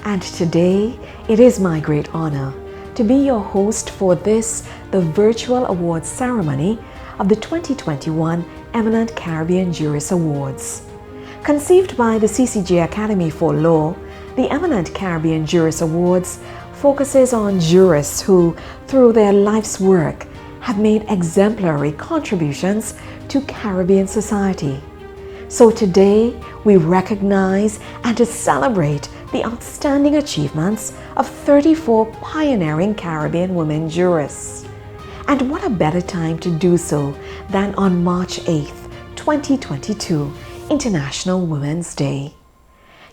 And today it is my great honor to be your host for this, the virtual awards ceremony of the 2021 Eminent Caribbean Jurists Awards. Conceived by the CCJ Academy for Law, the Eminent Caribbean Jurists Awards focuses on jurists who, through their life's work, have made exemplary contributions to Caribbean society. So today, we recognize and to celebrate the outstanding achievements of 34 pioneering Caribbean women jurists. And what a better time to do so than on March 8th, 2022, International Women's Day.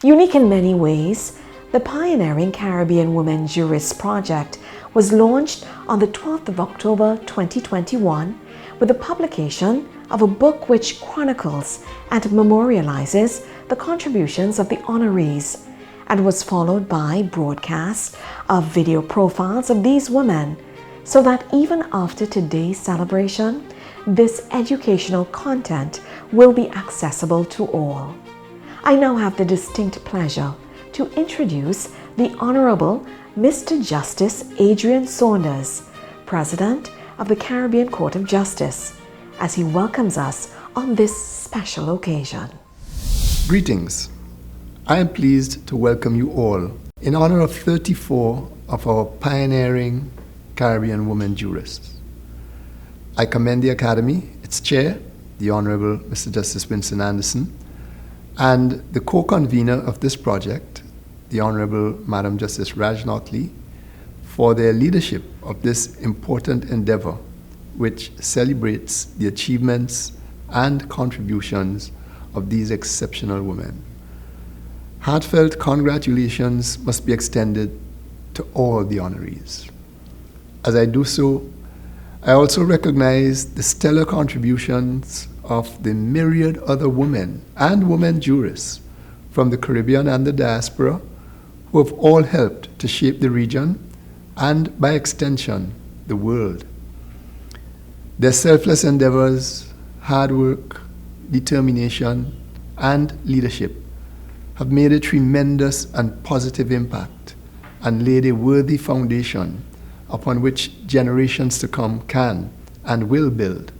Unique in many ways, the Pioneering Caribbean Women Jurists Project was launched on the 12th of October 2021 with the publication of a book which chronicles and memorializes the contributions of the honorees, and was followed by broadcasts of video profiles of these women, so that even after today's celebration, this educational content will be accessible to all. I now have the distinct pleasure to introduce the Honorable Mr. Justice Adrian Saunders, President of the Caribbean Court of Justice, as he welcomes us on this special occasion. Greetings. I am pleased to welcome you all in honor of 34 of our pioneering Caribbean women jurists. I commend the Academy, its chair, the Honorable Mr. Justice Winston Anderson, and the co-convener of this project, the Honorable Madam Justice Raj Notley, for their leadership of this important endeavor, which celebrates the achievements and contributions of these exceptional women. Heartfelt congratulations must be extended to all the honorees. As I do so, I also recognize the stellar contributions of the myriad other women and women jurists from the Caribbean and the diaspora who have all helped to shape the region and, by extension, the world. Their selfless endeavors, hard work, determination, and leadership have made a tremendous and positive impact and laid a worthy foundation upon which generations to come can and will build.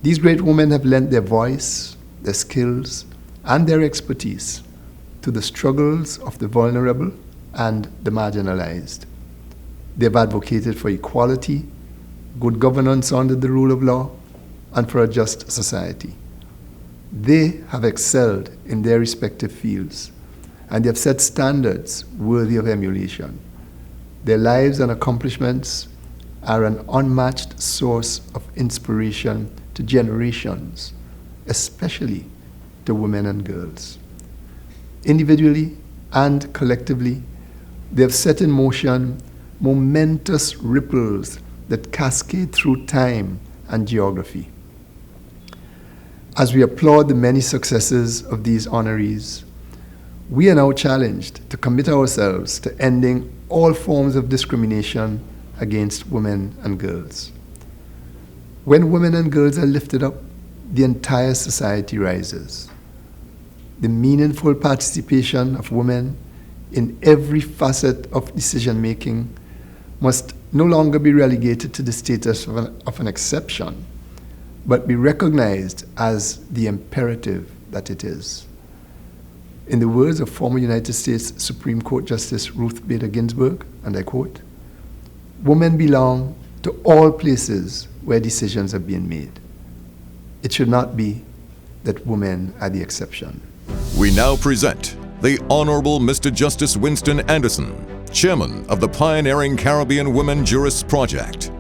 These great women have lent their voice, their skills, and their expertise to the struggles of the vulnerable and the marginalized. They have advocated for equality, good governance under the rule of law, and for a just society. They have excelled in their respective fields, and they have set standards worthy of emulation. Their lives and accomplishments are an unmatched source of inspiration to generations, especially to women and girls. Individually and collectively, they have set in motion momentous ripples that cascade through time and geography. As we applaud the many successes of these honorees, we are now challenged to commit ourselves to ending all forms of discrimination against women and girls. When women and girls are lifted up, the entire society rises. The meaningful participation of women in every facet of decision-making must no longer be relegated to the status of an exception, but be recognized as the imperative that it is. In the words of former United States Supreme Court Justice Ruth Bader Ginsburg, and I quote, "Women belong to all places where decisions are being made. It should not be that women are the exception. We now present the Honorable Mr. Justice Winston Anderson, Chairman of the Pioneering Caribbean Women Jurists Project.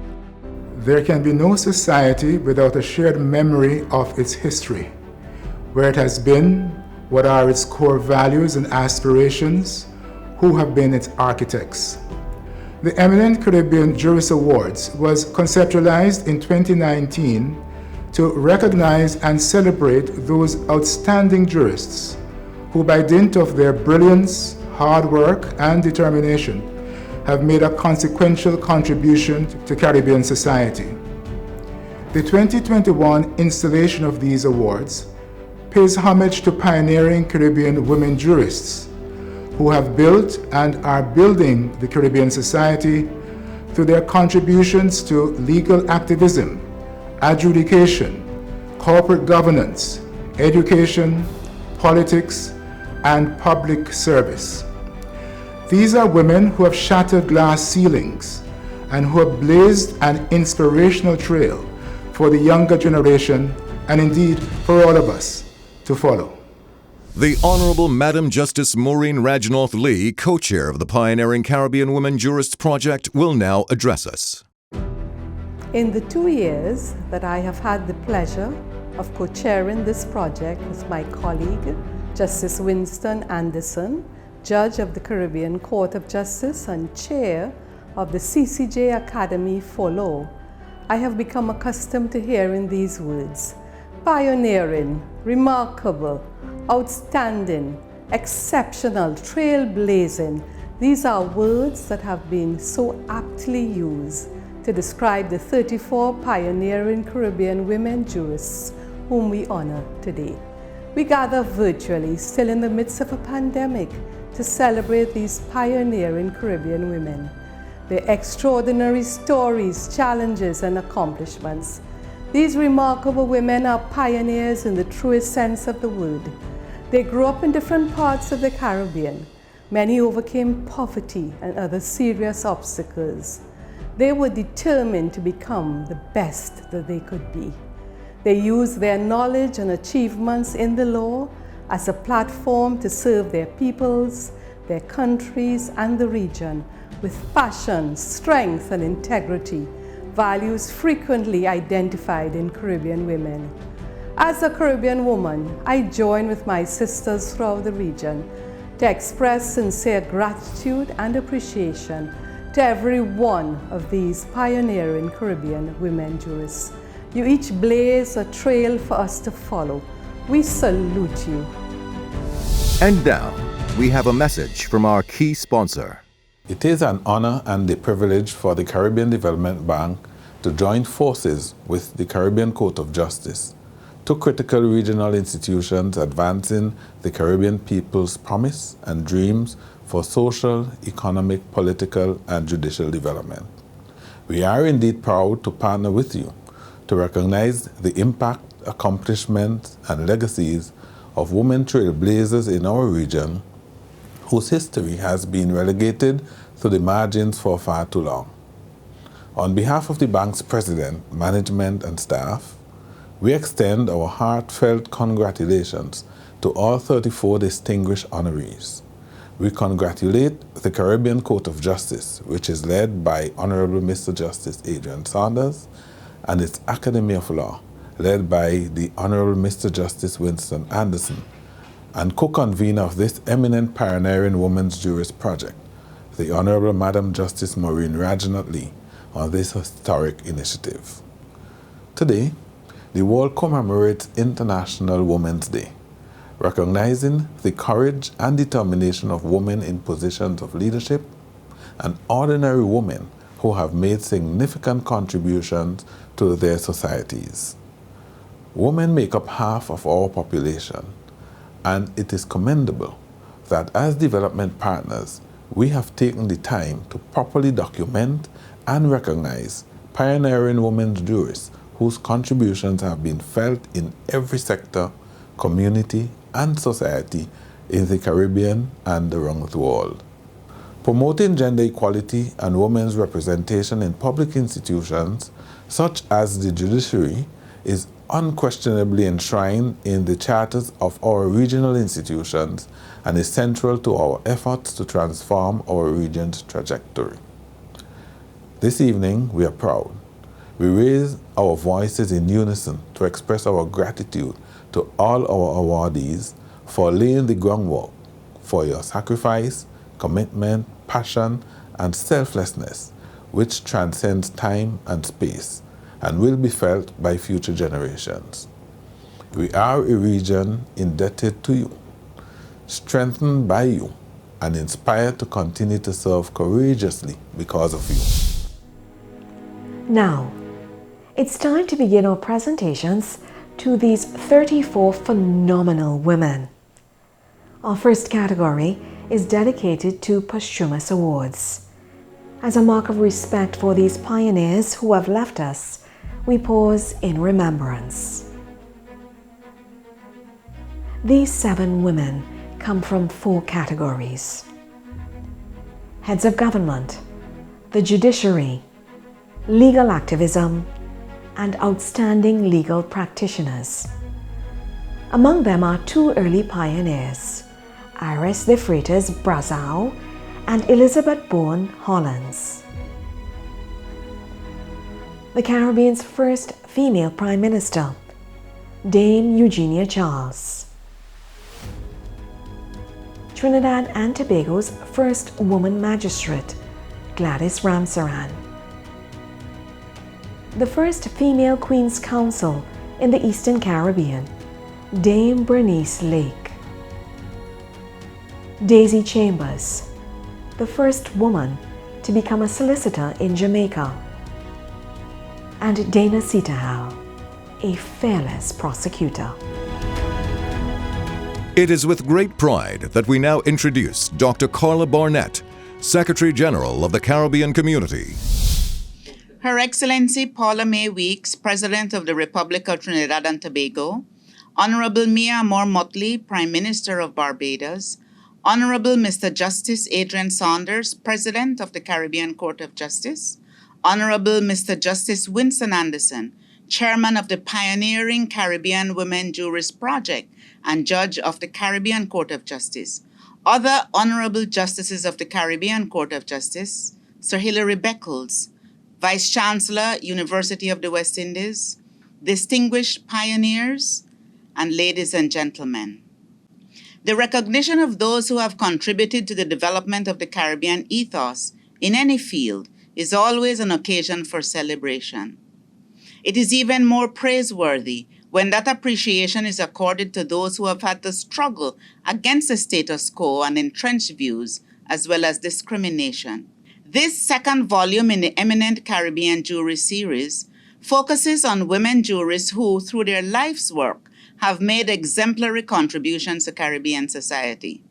There can be no society without a shared memory of its history, where it has been, what are its core values and aspirations, who have been its architects. The Eminent Caribbean Jurist Awards was conceptualized in 2019 to recognize and celebrate those outstanding jurists who, by dint of their brilliance, hard work, and determination, have made a consequential contribution to Caribbean society. The 2021 installation of these awards pays homage to pioneering Caribbean women jurists who have built and are building the Caribbean society through their contributions to legal activism, adjudication, corporate governance, education, politics, and public service. These are women who have shattered glass ceilings and who have blazed an inspirational trail for the younger generation and indeed for all of us to follow. The Honorable Madam Justice Maureen Radjnorth Lee, co-chair of the Pioneering Caribbean Women Jurists Project, will now address us. In the 2 years that I have had the pleasure of co-chairing this project with my colleague, Justice Winston Anderson, Judge of the Caribbean Court of Justice and Chair of the CCJ Academy for Law, I have become accustomed to hearing these words: pioneering, remarkable, outstanding, exceptional, trailblazing. These are words that have been so aptly used to describe the 34 pioneering Caribbean women jurists whom we honor today. We gather virtually, still in the midst of a pandemic, to celebrate these pioneering Caribbean women, their extraordinary stories, challenges, and accomplishments. These remarkable women are pioneers in the truest sense of the word. They grew up in different parts of the Caribbean. Many overcame poverty and other serious obstacles. They were determined to become the best that they could be. They used their knowledge and achievements in the law as a platform to serve their peoples, their countries, and the region with passion, strength, and integrity, values frequently identified in Caribbean women. As a Caribbean woman, I join with my sisters throughout the region to express sincere gratitude and appreciation to every one of these pioneering Caribbean women jurists. You each blaze a trail for us to follow. We salute you. And now, we have a message from our key sponsor. It is an honor and a privilege for the Caribbean Development Bank to join forces with the Caribbean Court of Justice, two critical regional institutions advancing the Caribbean people's promise and dreams for social, economic, political, and judicial development. We are indeed proud to partner with you to recognize the impact, accomplishments, and legacies of women trailblazers in our region whose history has been relegated to the margins for far too long. On behalf of the bank's president, management, and staff, we extend our heartfelt congratulations to all 34 distinguished honorees. We congratulate the Caribbean Court of Justice, which is led by Honorable Mr. Justice Adrian Saunders, and its Academy of Law, led by the Honorable Mr. Justice Winston Anderson, and co-convener of this eminent pioneering women's jurist project, the Honorable Madam Justice Maureen Radjnorth Lee, on this historic initiative. Today, the world commemorates International Women's Day, recognizing the courage and determination of women in positions of leadership and ordinary women who have made significant contributions to their societies. Women make up half of our population, and it is commendable that as development partners, we have taken the time to properly document and recognize pioneering women's jurists whose contributions have been felt in every sector, community, and society in the Caribbean and around the world. Promoting gender equality and women's representation in public institutions, such as the judiciary, is unquestionably enshrined in the charters of our regional institutions and is central to our efforts to transform our region's trajectory. This evening, we are proud. We raise our voices in unison to express our gratitude to all our awardees for laying the groundwork for your sacrifice, commitment, passion, and selflessness, which transcends time and space and will be felt by future generations. We are a region indebted to you, strengthened by you, and inspired to continue to serve courageously because of you. Now, it's time to begin our presentations to these 34 phenomenal women. Our first category is dedicated to Posthumous Awards. As a mark of respect for these pioneers who have left us, we pause in remembrance. These 7 women come from 4 categories: heads of government, the judiciary, legal activism, and outstanding legal practitioners. Among them are 2 early pioneers, Iris de Freitas Brazow and Elizabeth Bourne Hollins. The Caribbean's first female Prime Minister, Dame Eugenia Charles. Trinidad and Tobago's first woman magistrate, Gladys Ramsaran. The first female Queen's Counsel in the Eastern Caribbean, Dame Bernice Lake. Daisy Chambers, the first woman to become a solicitor in Jamaica. And Dana Sitahal, a fearless prosecutor. It is with great pride that we now introduce Dr. Carla Barnett, Secretary General of the Caribbean Community. Her Excellency Paula Mae Weeks, President of the Republic of Trinidad and Tobago, Honorable Mia Moore Motley, Prime Minister of Barbados, Honorable Mr. Justice Adrian Saunders, President of the Caribbean Court of Justice, Honorable Mr. Justice Winston Anderson, Chairman of the Pioneering Caribbean Women Jurists Project and Judge of the Caribbean Court of Justice, other Honorable Justices of the Caribbean Court of Justice, Sir Hilary Beckles, Vice Chancellor, University of the West Indies, distinguished pioneers, and ladies and gentlemen. The recognition of those who have contributed to the development of the Caribbean ethos in any field is always an occasion for celebration. It is even more praiseworthy when that appreciation is accorded to those who have had to struggle against the status quo and entrenched views, as well as discrimination. This second volume in the Eminent Caribbean Jury series focuses on women jurists who, through their life's work, have made exemplary contributions to Caribbean society.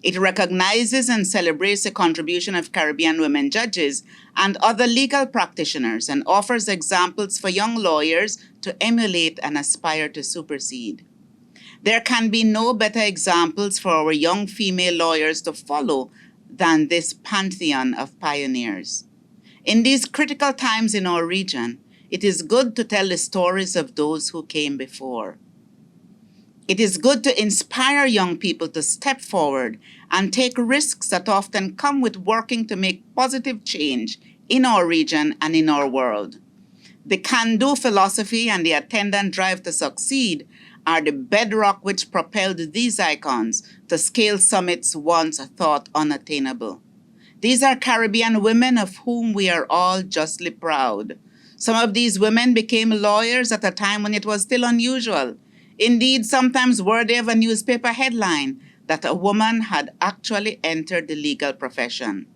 It recognizes and celebrates the contribution of Caribbean women judges and other legal practitioners and offers examples for young lawyers to emulate and aspire to supersede. There can be no better examples for our young female lawyers to follow than this pantheon of pioneers. In these critical times in our region, it is good to tell the stories of those who came before. It is good to inspire young people to step forward and take risks that often come with working to make positive change in our region and in our world. The can-do philosophy and the attendant drive to succeed are the bedrock which propelled these icons to scale summits once thought unattainable. These are Caribbean women of whom we are all justly proud. Some of these women became lawyers at a time when it was still unusual. Indeed, sometimes worthy of a newspaper headline that a woman had actually entered the legal profession.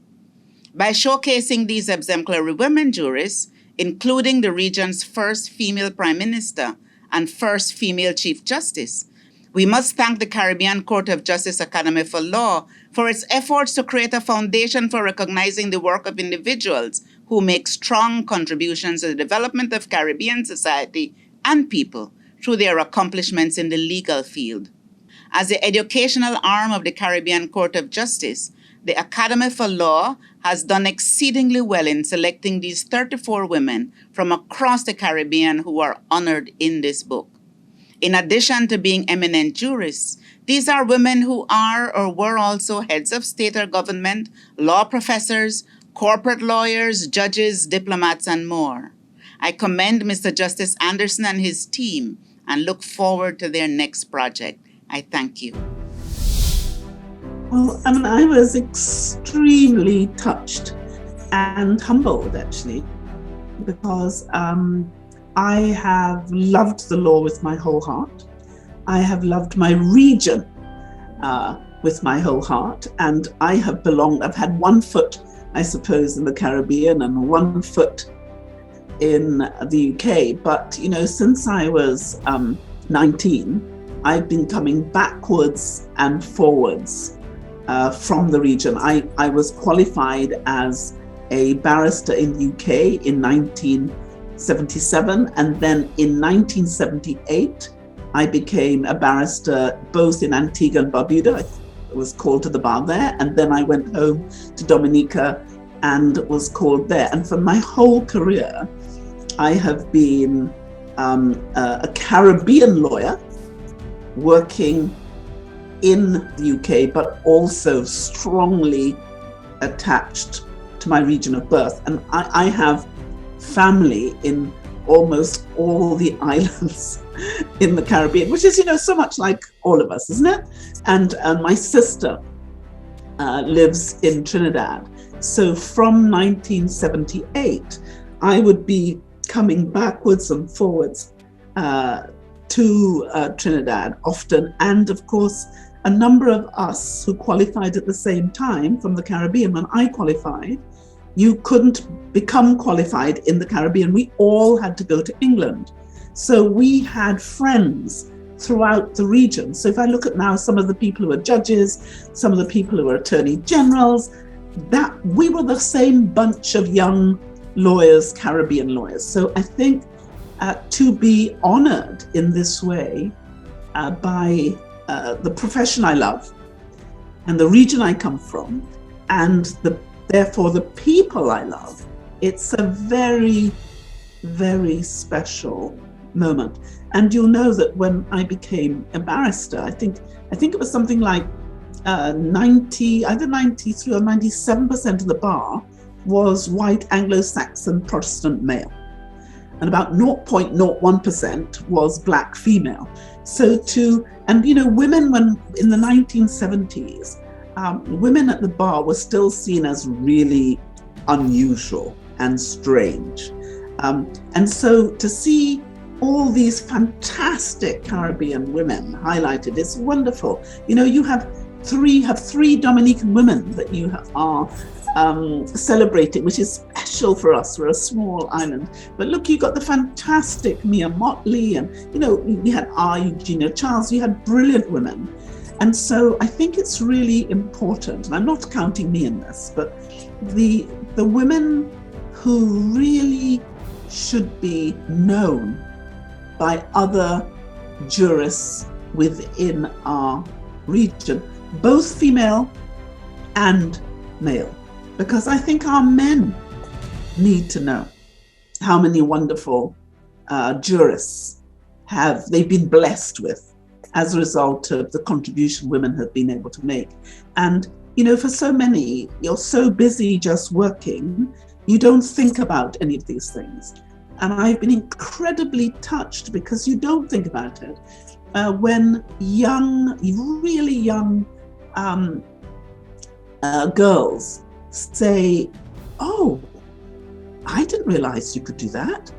By showcasing these exemplary women jurists, including the region's first female Prime Minister and first female Chief Justice, we must thank the Caribbean Court of Justice Academy for Law for its efforts to create a foundation for recognizing the work of individuals who make strong contributions to the development of Caribbean society and people through their accomplishments in the legal field. As the educational arm of the Caribbean Court of Justice, The Academy for Law has done exceedingly well in selecting these 34 women from across the Caribbean who are honored in this book. In addition to being eminent jurists, these are women who are or were also heads of state or government, law professors, corporate lawyers, judges, diplomats, and more. I commend Mr. Justice Anderson and his team and look forward to their next project. I thank you. Well, I was extremely touched and humbled, actually, because I have loved the law with my whole heart. I have loved my region with my whole heart, and I've had 1 foot, I suppose, in the Caribbean and 1 foot in the UK. But, since I was 19, I've been coming backwards and forwards from the region. I was qualified as a barrister in the UK in 1977, and then in 1978 I became a barrister both in Antigua and Barbuda. I was called to the bar there, and then I went home to Dominica and was called there. And for my whole career I have been a Caribbean lawyer working in the UK, but also strongly attached to my region of birth. And I have family in almost all the islands in the Caribbean, which is, so much like all of us, isn't it? And my sister lives in Trinidad. So from 1978, I would be coming backwards and forwards to Trinidad often. And of course, a number of us who qualified at the same time from the Caribbean, when I qualified, you couldn't become qualified in the Caribbean. We all had to go to England. So we had friends throughout the region. So if I look at now some of the people who are judges, some of the people who are attorney generals, that we were the same bunch of young lawyers, Caribbean lawyers. So I think to be honored in this way by the profession I love and the region I come from, and therefore the people I love, it's a very, very special moment. And you'll know that when I became a barrister, I think it was something like either 93 or 97% of the bar was white Anglo-Saxon Protestant male, and about 0.01% was black female. Women, when in the 1970s, women at the bar were still seen as really unusual and strange. And so to see all these fantastic Caribbean women highlighted is wonderful. You have three Dominican women that you are celebrating, which is special for us. We're a small island. But look, you got the fantastic Mia Motley, and we had Eugenia Charles. You had brilliant women. And so I think it's really important, and I'm not counting me in this, but the women who really should be known by other jurists within our region, both female and male, because I think our men need to know how many wonderful jurists they've been blessed with as a result of the contribution women have been able to make. And, for so many, you're so busy just working, you don't think about any of these things. And I've been incredibly touched, because you don't think about it, when really young girls say, "Oh, I didn't realize you could do that.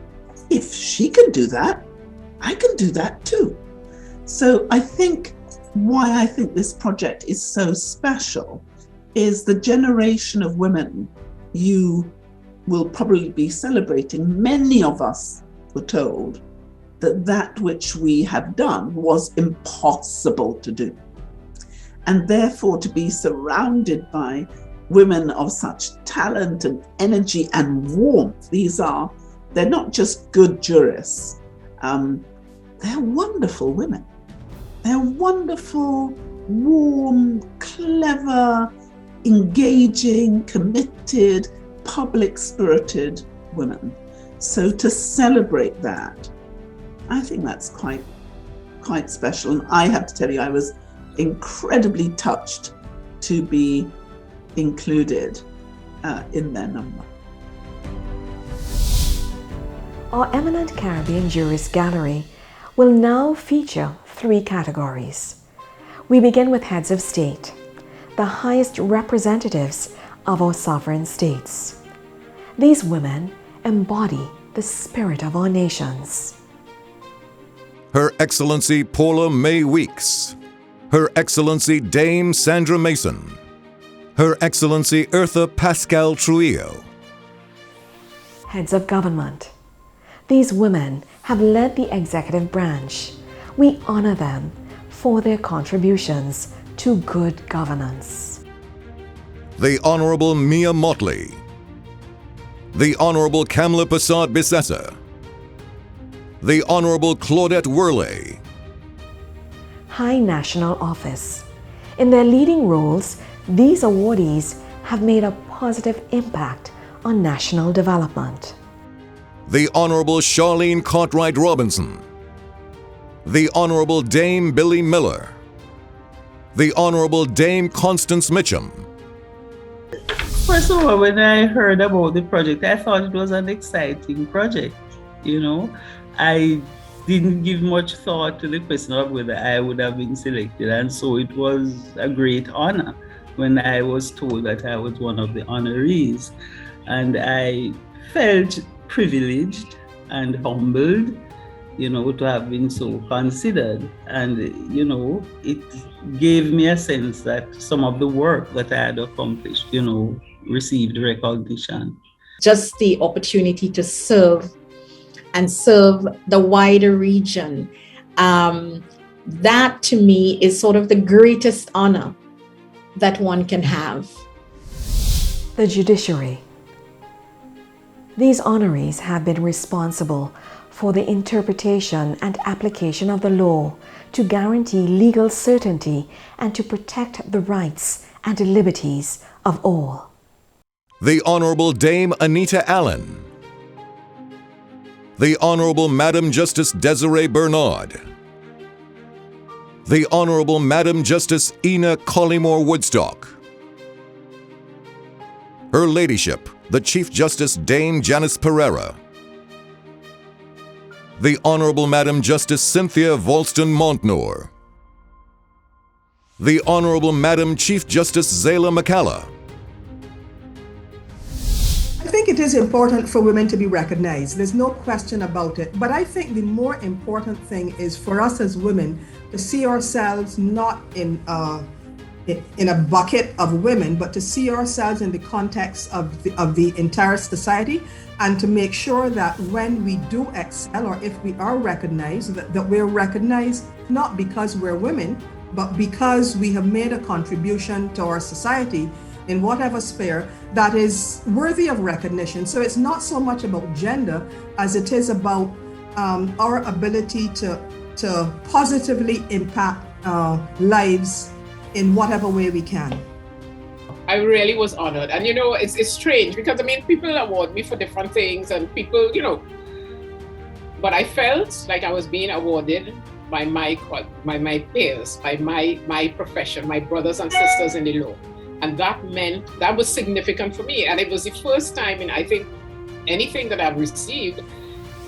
If she can do that, I can do that too." So I think why I think this project is so special is the generation of women you will probably be celebrating. Many of us were told that which we have done was impossible to do. And therefore to be surrounded by women of such talent and energy and warmth, they're not just good jurists, they're wonderful women. They're wonderful, warm, clever, engaging, committed, public-spirited women. So to celebrate that, I think that's quite special. And I have to tell you, I was incredibly touched to be included in their number. Our Eminent Caribbean Jurists Gallery will now feature 3 categories. We begin with heads of state, the highest representatives of our sovereign states. These women embody the spirit of our nations. Her Excellency Paula May Weeks, Her Excellency Dame Sandra Mason, Her Excellency Eartha Pascal Trujillo. Heads of government. These women have led the executive branch. We honor them for their contributions to good governance. The Honorable Mia Motley, the Honorable Kamla Persad-Bissessar, the Honorable Claudette Worley. High national office. In their leading roles, these awardees have made a positive impact on national development. The Honorable Charlene Cartwright Robinson, the Honorable Dame Billy Miller, the Honorable Dame Constance Mitchum. First of all, when I heard about the project, I thought it was an exciting project. You know, I didn't give much thought to the question of whether I would have been selected, and so it was a great honor when I was told that I was one of the honorees, and I felt privileged and humbled, you know, to have been so considered. And, you know, it gave me a sense that some of the work that I had accomplished, you know, received recognition. Just the opportunity to serve and serve the wider region. That to me is sort of the greatest honor that one can have. The judiciary. These honorees have been responsible for the interpretation and application of the law to guarantee legal certainty and to protect the rights and liberties of all. The Honorable Dame Anita Allen, the Honorable Madam Justice Desiree Bernard, the Honorable Madam Justice Ina Collymore Woodstock, Her Ladyship, the Chief Justice Dame Janice Pereira, the Honorable Madam Justice Cynthia Volston Montnor, the Honorable Madam Chief Justice Zayla McCalla. I think it is important for women to be recognized. There's no question about it. But I think the more important thing is for us as women to see ourselves not in a bucket of women, but to see ourselves in the context of the entire society, and to make sure that when we do excel, or if we are recognized, that we're recognized not because we're women, but because we have made a contribution to our society in whatever sphere that is worthy of recognition. So it's not so much about gender as it is about our ability to positively impact lives in whatever way we can. I really was honored. And you know, it's strange because I mean, people award me for different things and people, you know, but I felt like I was being awarded by my peers, by my profession, my brothers and sisters in the law. And that meant, that was significant for me. And it was the first time in, I think, anything that I've received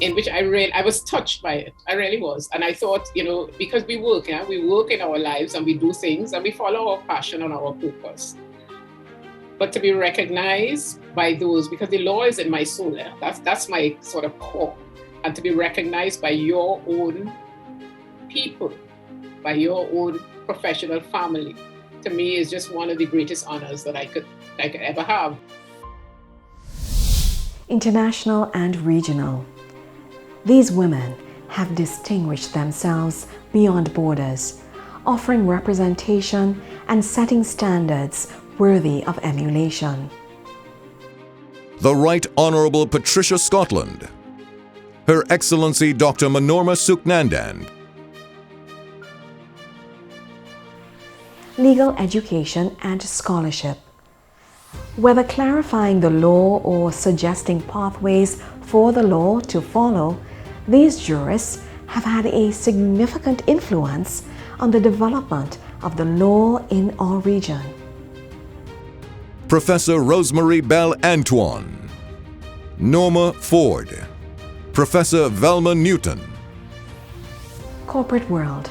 in which I was touched by it. I really was. And I thought, you know, because we work in our lives and we do things and we follow our passion and our purpose. But to be recognized by those, because the law is in my soul, that's my sort of core. And to be recognized by your own people, by your own professional family, to me is just one of the greatest honors that I could ever have. International and regional. These women have distinguished themselves beyond borders, offering representation and setting standards worthy of emulation. The Right Honourable Patricia Scotland, Her Excellency Dr. Manorma Suknandand. Legal education and scholarship. Whether clarifying the law or suggesting pathways for the law to follow, these jurists have had a significant influence on the development of the law in our region. Professor Rosemary Bell Antoine, Norma Ford, Professor Velma Newton. Corporate world.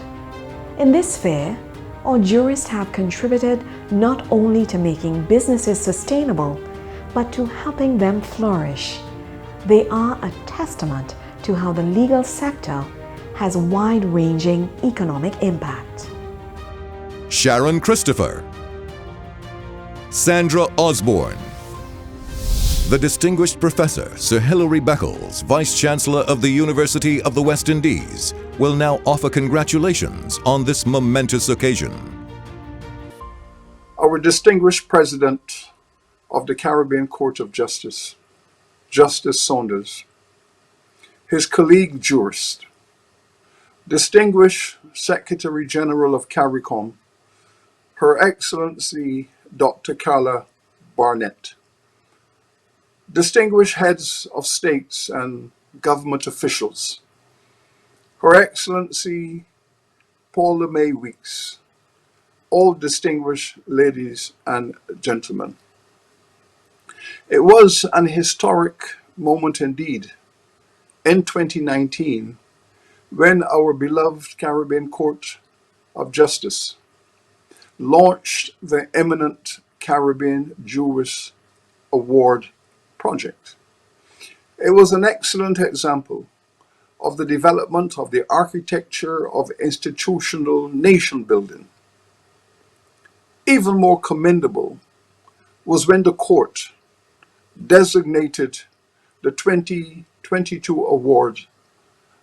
In this sphere, our jurists have contributed not only to making businesses sustainable, but to helping them flourish. They are a testament to how the legal sector has wide-ranging economic impact. Sharon Christopher, Sandra Osborne, the distinguished Professor Sir Hilary Beckles, Vice-Chancellor of the University of the West Indies, will now offer congratulations on this momentous occasion. Our distinguished President of the Caribbean Court of Justice, Justice Saunders, his colleague jurist, distinguished Secretary General of CARICOM, Her Excellency Dr. Carla Barnett, distinguished heads of states and government officials, Her Excellency Paula May Weeks, all distinguished ladies and gentlemen. It was an historic moment indeed in 2019 when our beloved Caribbean Court of Justice launched the Eminent Caribbean Jurist Award project. It was an excellent example of the development of the architecture of institutional nation building. Even more commendable was when the court designated the 2022 award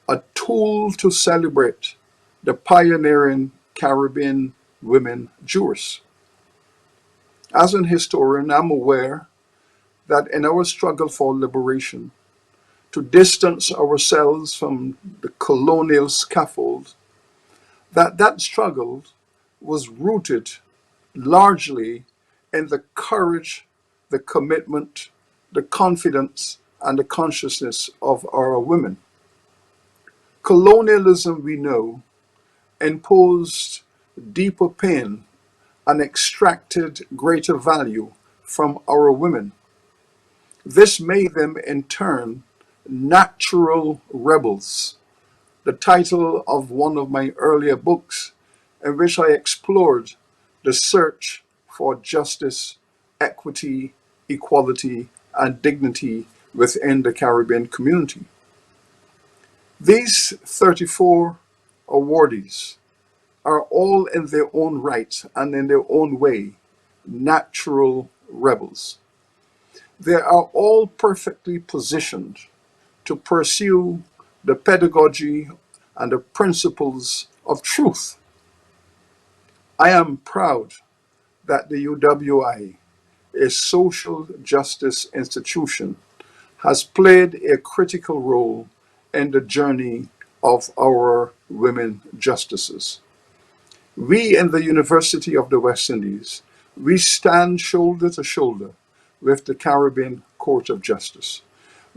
a tool to celebrate the pioneering Caribbean women jurists. As an historian, I'm aware that in our struggle for liberation, to distance ourselves from the colonial scaffold, that struggle was rooted largely in the courage, the commitment, the confidence, and the consciousness of our women. Colonialism, we know, imposed deeper pain and extracted greater value from our women. This made them, in turn, natural rebels, the title of one of my earlier books, in which I explored the search for justice, equity, equality, and dignity within the Caribbean community. These 34 awardees are all in their own right and in their own way natural rebels. They are all perfectly positioned to pursue the pedagogy and the principles of truth. I am proud that the UWI, a social justice institution, has played a critical role in the journey of our women justices. We in the University of the West Indies, we stand shoulder to shoulder with the Caribbean Court of Justice.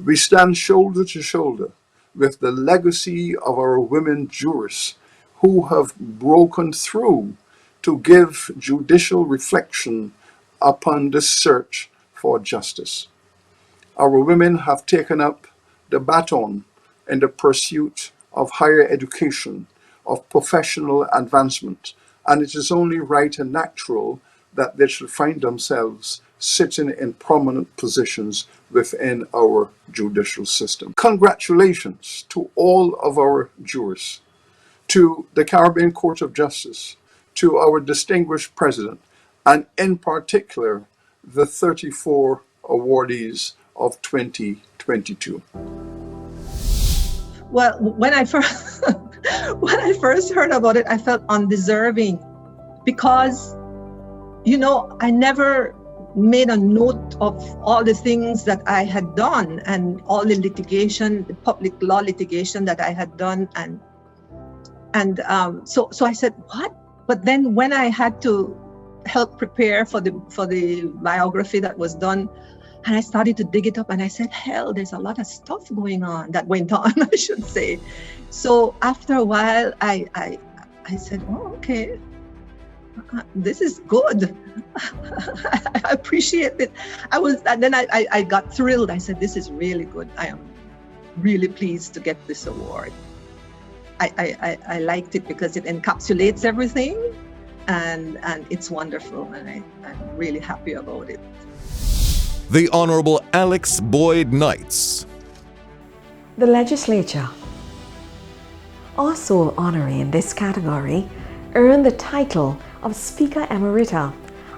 We stand shoulder to shoulder with the legacy of our women jurists who have broken through to give judicial reflection upon this search for justice. Our women have taken up the baton in the pursuit of higher education, of professional advancement, and it is only right and natural that they should find themselves sitting in prominent positions within our judicial system. Congratulations to all of our jurists, to the Caribbean Court of Justice, to our distinguished president, and in particular, the 34 awardees of 2022. Well, when I first heard about it, I felt undeserving because, I never made a note of all the things that I had done and all the litigation, the public law litigation that I had done. So I said, what? But then when I had to helped prepare for the biography that was done. And I started to dig it up and I said, hell, there's a lot of stuff going on that went on, I should say. So after a while, I said, oh, okay, this is good. I appreciate it. And then I got thrilled. I said, this is really good. I am really pleased to get this award. I liked it because it encapsulates everything and it's wonderful. And I'm really happy about it. The Honorable Alex Boyd Knights. The Legislature. Our sole honoree in this category earned the title of Speaker Emerita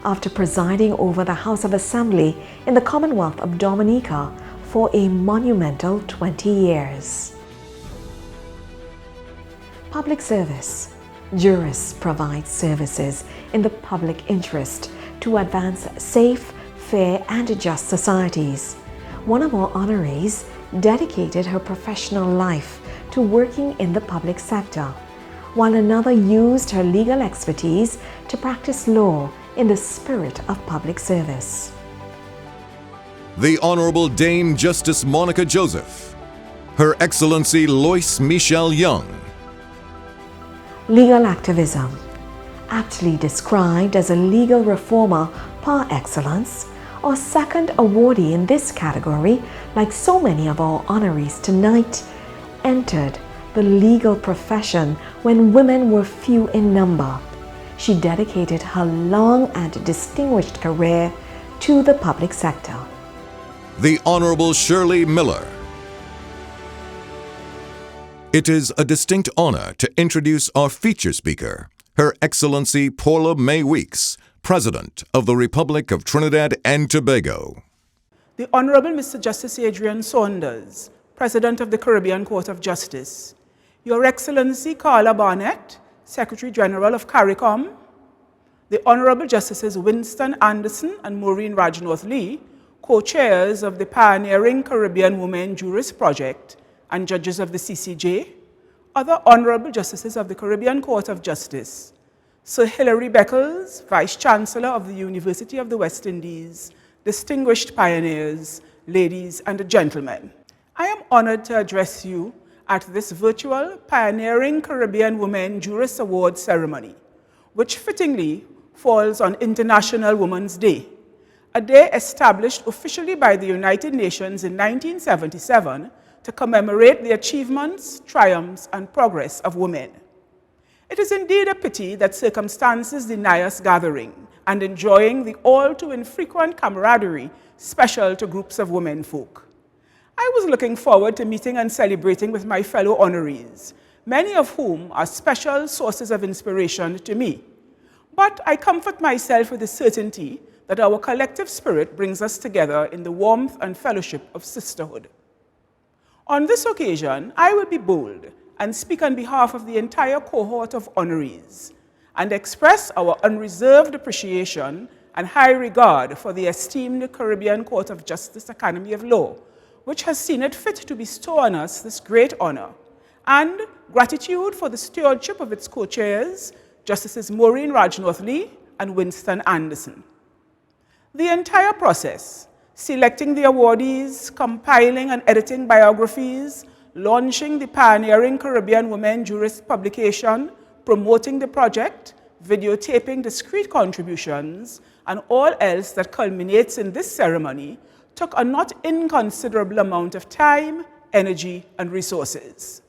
after presiding over the House of Assembly in the Commonwealth of Dominica for a monumental 20 years. Public service. Jurists provide services in the public interest to advance safe, fair and just societies. One of our honorees dedicated her professional life to working in the public sector, while another used her legal expertise to practice law in the spirit of public service. The Honorable Dame Justice Monica Joseph. Her Excellency Lois Michelle Young. Legal activism. Aptly described as a legal reformer par excellence, our second awardee in this category, like so many of our honorees tonight, entered the legal profession when women were few in number. She dedicated her long and distinguished career to the public sector. The Honorable Shirley Miller. It is a distinct honor to introduce our feature speaker, Her Excellency Paula May Weeks, President of the Republic of Trinidad and Tobago. The Honorable Mr. Justice Adrian Saunders, President of the Caribbean Court of Justice. Your Excellency Carla Barnett, Secretary General of CARICOM. The Honorable Justices Winston Anderson and Maureen Rajnorth Lee, co-chairs of the Pioneering Caribbean Women Jurists Project and judges of the CCJ. Other Honorable Justices of the Caribbean Court of Justice. Sir Hilary Beckles, Vice-Chancellor of the University of the West Indies, distinguished pioneers, ladies and gentlemen. I am honored to address you at this virtual Pioneering Caribbean Women Jurists Award ceremony, which fittingly falls on International Women's Day, a day established officially by the United Nations in 1977 to commemorate the achievements, triumphs, and progress of women. It is indeed a pity that circumstances deny us gathering and enjoying the all too infrequent camaraderie special to groups of women folk. I was looking forward to meeting and celebrating with my fellow honorees, many of whom are special sources of inspiration to me. But I comfort myself with the certainty that our collective spirit brings us together in the warmth and fellowship of sisterhood. On this occasion, I will be bold and speak on behalf of the entire cohort of honorees and express our unreserved appreciation and high regard for the esteemed Caribbean Court of Justice Academy of Law, which has seen it fit to bestow on us this great honor, and gratitude for the stewardship of its co-chairs, Justices Maureen Rajnorth Lee and Winston Anderson. The entire process, selecting the awardees, compiling and editing biographies, launching the Pioneering Caribbean Women Jurists publication, promoting the project, videotaping discrete contributions, and all else that culminates in this ceremony took a not inconsiderable amount of time, energy, and resources.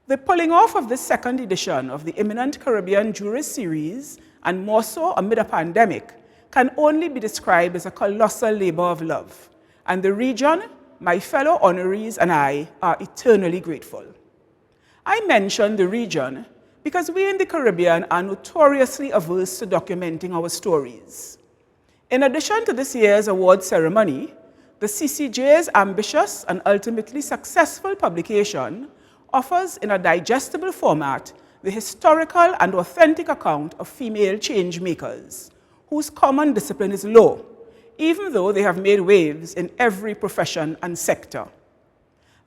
The pulling off of this second edition of the Eminent Caribbean Jurist Series, and more so amid a pandemic, can only be described as a colossal labor of love, and the region, my fellow honorees and I are eternally grateful. I mention the region because we in the Caribbean are notoriously averse to documenting our stories. In addition to this year's award ceremony, the CCJ's ambitious and ultimately successful publication offers in a digestible format the historical and authentic account of female change makers, whose common discipline is law, even though they have made waves in every profession and sector.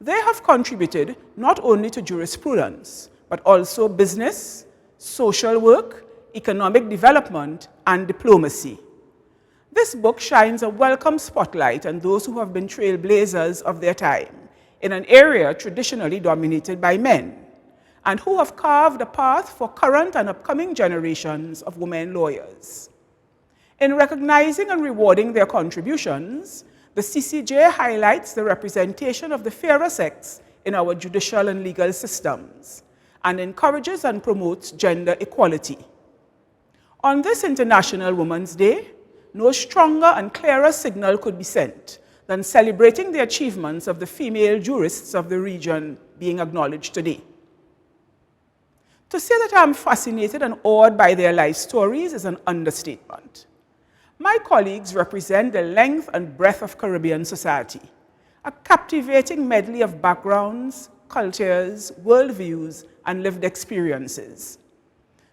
They have contributed not only to jurisprudence, but also business, social work, economic development, and diplomacy. This book shines a welcome spotlight on those who have been trailblazers of their time in an area traditionally dominated by men, and who have carved a path for current and upcoming generations of women lawyers. In recognizing and rewarding their contributions, the CCJ highlights the representation of the fairer sex in our judicial and legal systems, and encourages and promotes gender equality. On this International Women's Day, no stronger and clearer signal could be sent than celebrating the achievements of the female jurists of the region being acknowledged today. To say that I'm fascinated and awed by their life stories is an understatement. My colleagues represent the length and breadth of Caribbean society, a captivating medley of backgrounds, cultures, worldviews, and lived experiences.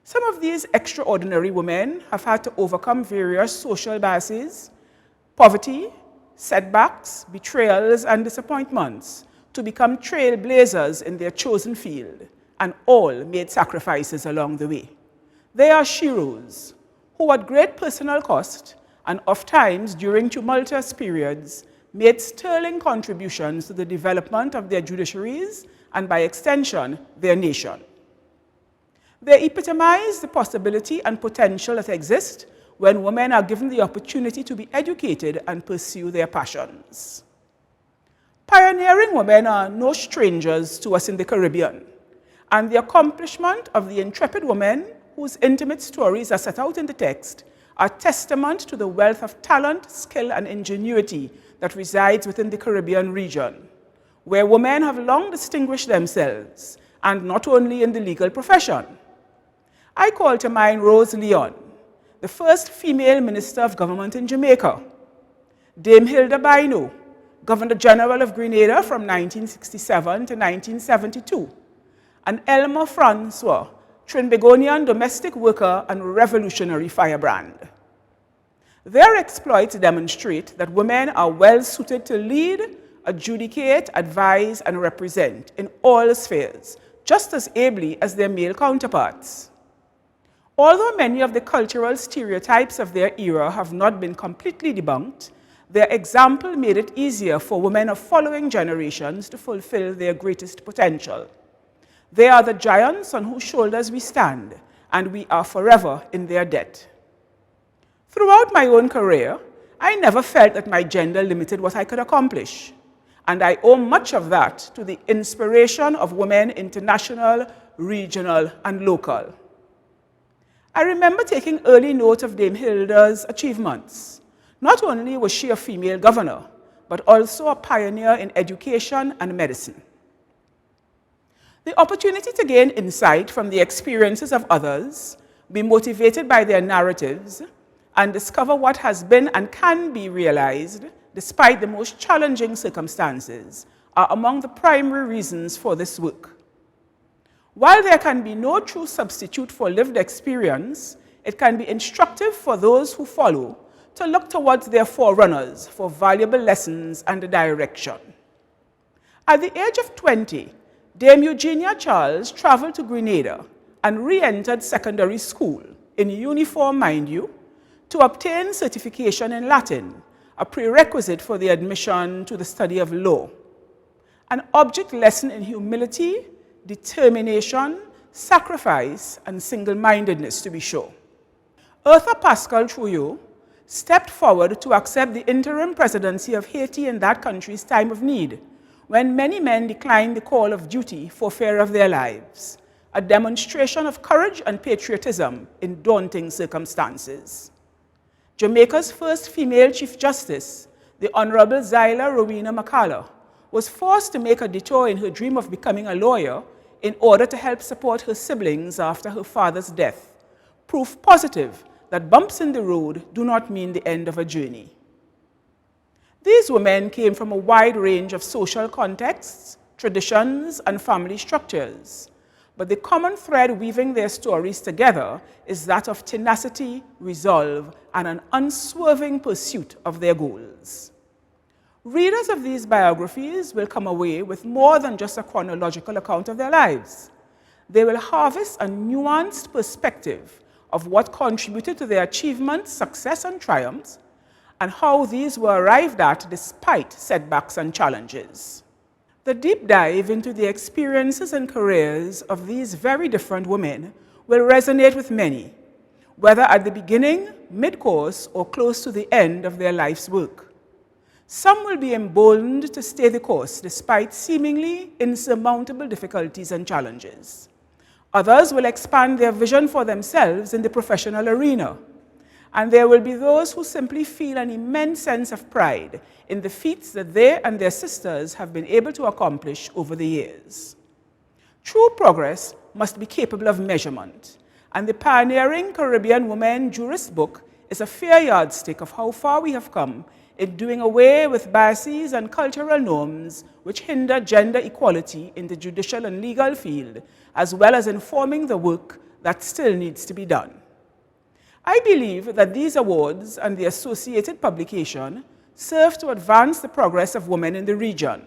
Some of these extraordinary women have had to overcome various social biases, poverty, setbacks, betrayals, and disappointments to become trailblazers in their chosen field, and all made sacrifices along the way. They are sheroes who, at great personal cost, and oftentimes during tumultuous periods, made sterling contributions to the development of their judiciaries and, by extension, their nation. They epitomize the possibility and potential that exist when women are given the opportunity to be educated and pursue their passions. Pioneering women are no strangers to us in the Caribbean, and the accomplishment of the intrepid women whose intimate stories are set out in the text are testament to the wealth of talent, skill, and ingenuity that resides within the Caribbean region, where women have long distinguished themselves, and not only in the legal profession. I call to mind Rose Leon, the first female Minister of Government in Jamaica, Dame Hilda Baino, Governor General of Grenada from 1967 to 1972, and Elmer Francois, Trinbagonian domestic worker and revolutionary firebrand. Their exploits demonstrate that women are well suited to lead, adjudicate, advise, and represent in all spheres, just as ably as their male counterparts. Although many of the cultural stereotypes of their era have not been completely debunked, their example made it easier for women of following generations to fulfill their greatest potential. They are the giants on whose shoulders we stand, and we are forever in their debt. Throughout my own career, I never felt that my gender limited what I could accomplish, and I owe much of that to the inspiration of women international, regional, and local. I remember taking early note of Dame Hilda's achievements. Not only was she a female governor, but also a pioneer in education and medicine. The opportunity to gain insight from the experiences of others, be motivated by their narratives, and discover what has been and can be realized despite the most challenging circumstances are among the primary reasons for this work. While there can be no true substitute for lived experience, it can be instructive for those who follow to look towards their forerunners for valuable lessons and direction. At the age of 20, Dame Eugenia Charles traveled to Grenada and re-entered secondary school, in uniform, mind you, to obtain certification in Latin, a prerequisite for the admission to the study of law. An object lesson in humility, determination, sacrifice, and single-mindedness, to be sure. Arthur Pascal Trouillot stepped forward to accept the interim presidency of Haiti in that country's time of need, when many men declined the call of duty for fear of their lives, a demonstration of courage and patriotism in daunting circumstances. Jamaica's first female Chief Justice, the Honorable Zyla Rowena Macala, was forced to make a detour in her dream of becoming a lawyer in order to help support her siblings after her father's death, proof positive that bumps in the road do not mean the end of a journey. These women came from a wide range of social contexts, traditions, and family structures, but the common thread weaving their stories together is that of tenacity, resolve, and an unswerving pursuit of their goals. Readers of these biographies will come away with more than just a chronological account of their lives. They will harvest a nuanced perspective of what contributed to their achievements, success, and triumphs, and how these were arrived at despite setbacks and challenges. The deep dive into the experiences and careers of these very different women will resonate with many, whether at the beginning, mid-course, or close to the end of their life's work. Some will be emboldened to stay the course despite seemingly insurmountable difficulties and challenges. Others will expand their vision for themselves in the professional arena. And there will be those who simply feel an immense sense of pride in the feats that they and their sisters have been able to accomplish over the years. True progress must be capable of measurement, and the Pioneering Caribbean Women Jurists book is a fair yardstick of how far we have come in doing away with biases and cultural norms which hinder gender equality in the judicial and legal field, as well as informing the work that still needs to be done. I believe that these awards and the associated publication serve to advance the progress of women in the region.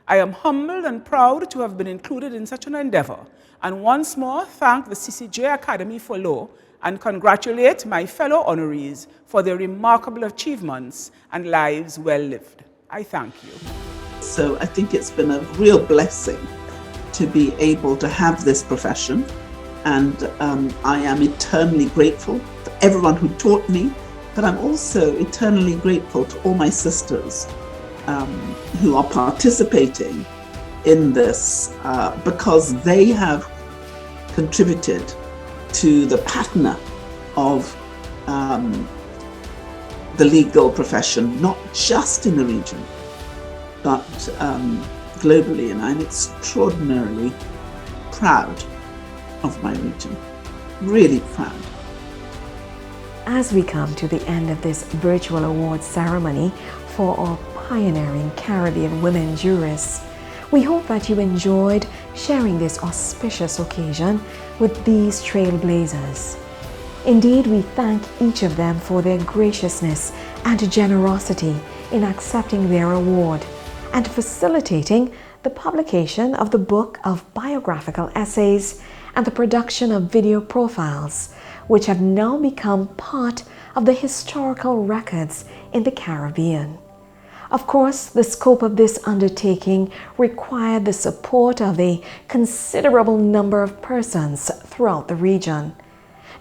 I am humbled and proud to have been included in such an endeavor, and once more thank the CCJ Academy for Law and congratulate my fellow honorees for their remarkable achievements and lives well lived. I thank you. So I think it's been a real blessing to be able to have this profession, and I am eternally grateful to everyone who taught me, but I'm also eternally grateful to all my sisters who are participating in this because they have contributed to the patina of the legal profession, not just in the region, but globally. And I'm extraordinarily proud of my region, really proud. As we come to the end of this virtual awards ceremony for our Pioneering Caribbean Women Jurists, we hope that you enjoyed sharing this auspicious occasion with these trailblazers. Indeed, we thank each of them for their graciousness and generosity in accepting their award and facilitating the publication of the book of biographical essays and the production of video profiles, which have now become part of the historical records in the Caribbean. Of course, the scope of this undertaking required the support of a considerable number of persons throughout the region.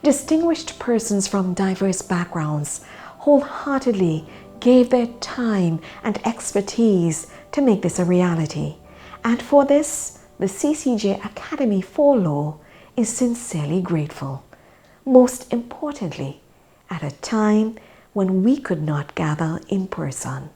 Distinguished persons from diverse backgrounds wholeheartedly gave their time and expertise to make this a reality. And for this, the CCJ Academy for Law is sincerely grateful. Most importantly, at a time when we could not gather in person.